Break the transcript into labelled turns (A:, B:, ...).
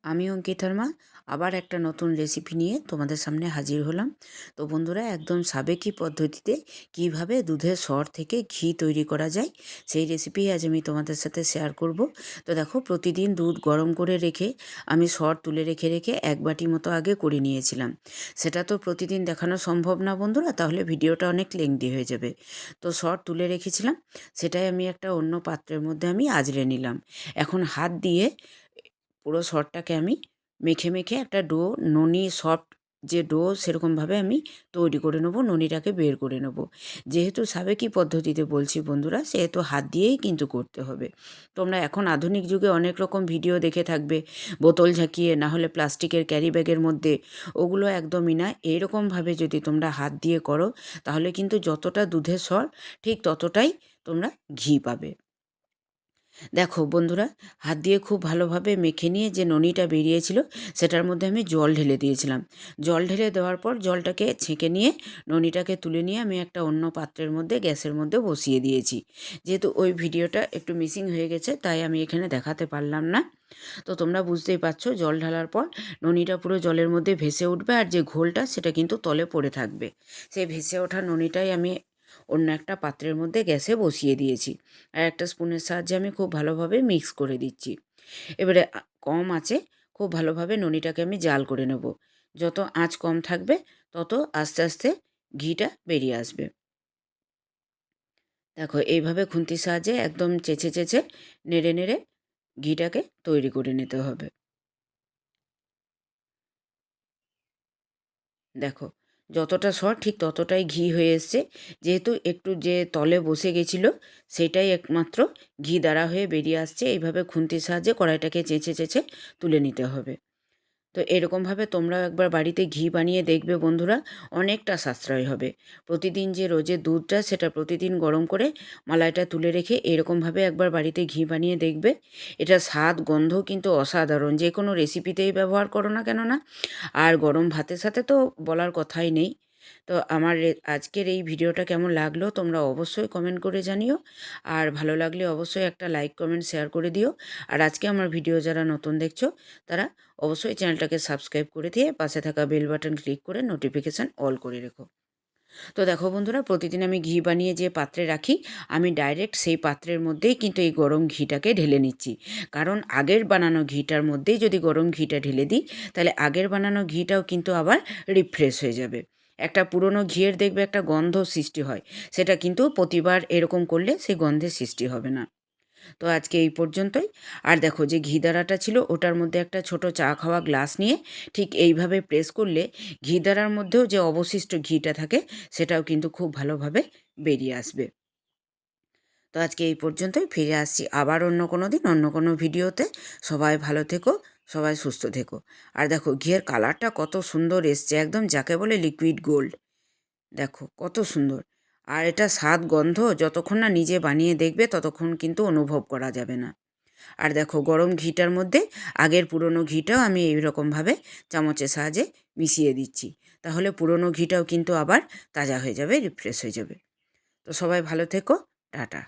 A: আমি অঙ্কিতার মা আবার একটা নতুন রেসিপি নিয়ে তোমাদের সামনে হাজির হলাম। তো বন্ধুরা, একদম সাবেকি পদ্ধতিতে কিভাবে দুধের সর থেকে ঘি তৈরি করা যায় সেই রেসিপি আজ আমি তোমাদের সাথে শেয়ার করব। তো দেখো, প্রতিদিন দুধ গরম করে রেখে আমি সর তুলে রেখে রেখে এক বাটি মতো আগে করে নিয়েছিলাম। সেটা তো প্রতিদিন দেখানো সম্ভব না বন্ধুরা, তাহলে ভিডিওটা অনেক লেংদি হয়ে যাবে। তো সর তুলে রেখেছিলাম, সেটাই আমি একটা অন্য পাত্রের মধ্যে আমি আজড়ে নিলাম। এখন হাত দিয়ে পুরো সরটাকে আমি মেখে মেখে একটা ডো, ননি সফট যে ডো সেরকমভাবে আমি তৈরি করে নেবো, ননিটাকে বের করে নেবো। যেহেতু সাবেকি পদ্ধতিতে বলছি বন্ধুরা, সেহেতু হাত দিয়েই কিন্তু করতে হবে। তোমরা এখন আধুনিক যুগে অনেক রকম ভিডিও দেখে থাকবে, বোতল ঝাঁকিয়ে না হলে প্লাস্টিকের ক্যারি ব্যাগের মধ্যে। ওগুলো একদমই না, এইরকমভাবে যদি তোমরা হাত দিয়ে করো তাহলে কিন্তু যতটা দুধের সর ঠিক ততটাই তোমরা ঘি পাবে। দেখো বন্ধুরা, হাত দিয়ে খুব ভালোভাবে মেখে নিয়ে যে ননিটা বেরিয়েছিল সেটার মধ্যে আমি জল ঢেলে দিয়েছিলাম। জল ঢেলে দেওয়ার পর জলটাকে ছেঁকে নিয়ে ননিটাকে তুলে নিয়ে আমি একটা অন্য পাত্রের মধ্যে গ্যাসের মধ্যে বসিয়ে দিয়েছি। যেহেতু ওই ভিডিওটা একটু মিসিং হয়ে গেছে তাই আমি এখানে দেখাতে পারলাম না। তো তোমরা বুঝতেই পারছো, জল ঢালার পর ননিটা পুরো জলের মধ্যে ভেসে উঠবে আর যে ঘোলটা সেটা কিন্তু তলে পড়ে থাকবে। সেই ভেসে ওঠা ননিটাই আমি অন্য একটা পাত্রের মধ্যে গ্যাসে বসিয়ে দিয়েছি। আর একটা স্পুনের সাহায্যে আমি খুব ভালোভাবে মিক্স করে দিচ্ছি। এবারে কম আঁচে খুব ভালোভাবে ননিটাকে আমি জাল করে নেব। যত আঁচ কম থাকবে তত আস্তে আস্তে ঘিটা বেরিয়ে আসবে। দেখো, এইভাবে খুন্তির সাহায্যে একদম চেঁচে চেঁচে নেড়ে নেড়ে ঘিটাকে তৈরি করে নিতে হবে। দেখো, যতটা সর ঠিক ততটাই ঘি হয়ে এসছে। যেহেতু একটু যে তলে বসে গেছিলো সেটাই একমাত্র ঘি দ্বারা হয়ে বেরিয়ে আসছে। এইভাবে খুন্তির সাহায্যে কড়াইটাকে চেঁচে চেঁচে তুলে নিতে হবে। তো এরকমভাবে তোমরাও একবার বাড়িতে ঘি বানিয়ে দেখবে বন্ধুরা, অনেকটা সাশ্রয় হবে। প্রতিদিন যে রোজের দুধটা সেটা প্রতিদিন গরম করে মালাইটা তুলে রেখে এরকমভাবে একবার বাড়িতে ঘি বানিয়ে দেখবে। এটা স্বাদ গন্ধ কিন্তু অসাধারণ, যে কোনো রেসিপিতেই ব্যবহার করো না কেন না। আর গরম ভাতের সাথে তো বলার কথাই নেই। তো আমার আজকের এই ভিডিওটা কেমন লাগলো তোমরা অবশ্যই কমেন্ট করে জানিও। আর ভালো লাগলে অবশ্যই একটা লাইক কমেন্ট শেয়ার করে দিও। আর আজকে আমার ভিডিও যারা নতুন দেখছো তারা অবশ্যই চ্যানেলটাকে সাবস্ক্রাইব করে দিয়ে পাশে থাকা বেল বাটন ক্লিক করে নোটিফিকেশান অল করে রেখো। তো দেখো বন্ধুরা, প্রতিদিন আমি ঘি বানিয়ে যে পাত্রে রাখি আমি ডাইরেক্ট সেই পাত্রের মধ্যেই কিন্তু এই গরম ঘিটাকে ঢেলে নিচ্ছি। কারণ আগের বানানো ঘিটার মধ্যেই যদি গরম ঘিটা ঢেলে দিই তাহলে আগের বানানো ঘিটাও কিন্তু আবার রিফ্রেশ হয়ে যাবে। একটা পুরনো ঘিয়ের দেখবে একটা গন্ধ সৃষ্টি হয়, সেটা কিন্তু প্রতিবার এরকম করলে সেই গন্ধের সৃষ্টি হবে না। তো আজকে এই পর্যন্তই। আর দেখো, যে ঘি দাঁড়াটা ছিল ওটার মধ্যে একটা ছোট চা খাওয়া গ্লাস নিয়ে ঠিক এইভাবে প্রেস করলে ঘি দাঁড়ার মধ্যেও যে অবশিষ্ট ঘিটা থাকে সেটাও কিন্তু খুব ভালোভাবে বেরিয়ে আসবে। তো আজকে এই পর্যন্তই, ফিরে আসছি আবার অন্য কোনো দিন অন্য কোনো ভিডিওতে। সবাই ভালো থেকো, সবাই সুস্থ থেকো। আর দেখো, ঘিয়ের কালারটা কত সুন্দর এসছে, একদম যাকে বলে লিকুইড গোল্ড। দেখো কত সুন্দর। আর এটা স্বাদ গন্ধ যতক্ষণ না নিজে বানিয়ে দেখবে ততক্ষণ কিন্তু অনুভব করা যাবে না। আর দেখো, গরম ঘিটার মধ্যে আগের পুরনো ঘিটাও আমি এইরকমভাবে চামচের সাহায্যে মিশিয়ে দিচ্ছি। তাহলে পুরনো ঘিটাও কিন্তু আবার তাজা হয়ে যাবে, রিফ্রেশ হয়ে যাবে। তো সবাই ভালো থেকো, টাটা।